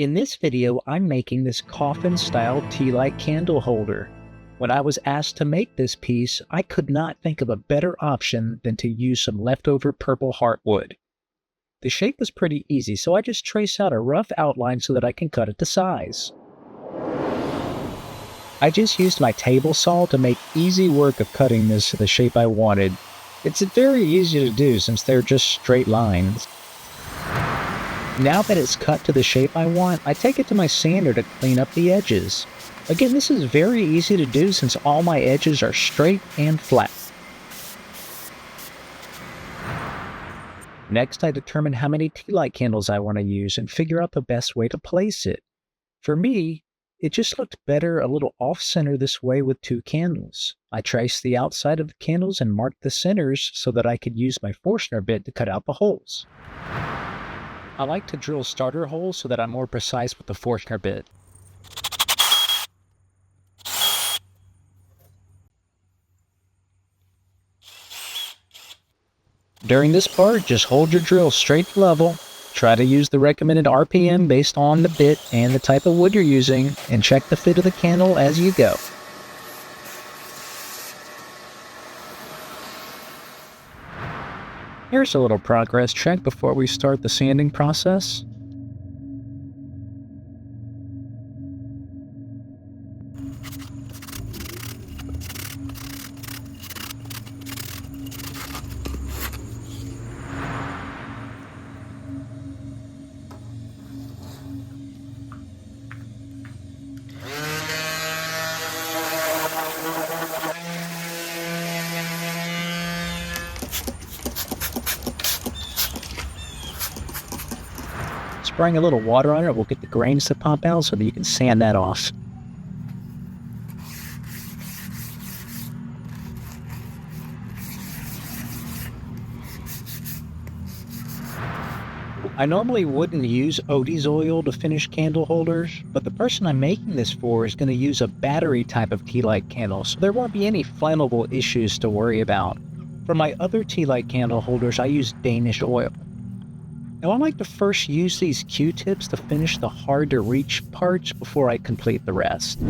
In this video, I'm making this coffin-style tea light candle holder. When I was asked to make this piece, I could not think of a better option than to use some leftover purple heart wood. The shape was pretty easy, so I just traced out a rough outline so that I can cut it to size. I just used my table saw to make easy work of cutting this to the shape I wanted. It's very easy to do since they're just straight lines. Now that it's cut to the shape I want, I take it to my sander to clean up the edges. Again, this is very easy to do since all my edges are straight and flat. Next, I determine how many tea light candles I want to use and figure out the best way to place it. For me, it just looked better a little off-center this way with 2 candles. I traced the outside of the candles and marked the centers so that I could use my Forstner bit to cut out the holes. I like to drill starter holes so that I'm more precise with the Forstner bit. During this part, just hold your drill straight level. Try to use the recommended RPM based on the bit and the type of wood you're using, and check the fit of the candle as you go. Here's a little progress check before we start the sanding process. Spraying a little water on it will get the grains to pop out so that you can sand that off. I normally wouldn't use Odie's oil to finish candle holders, but the person I'm making this for is going to use a battery type of tea light candle, so there won't be any flammable issues to worry about. For my other tea light candle holders, I use Danish oil. Now I like to first use these Q-tips to finish the hard-to-reach parts before I complete the rest.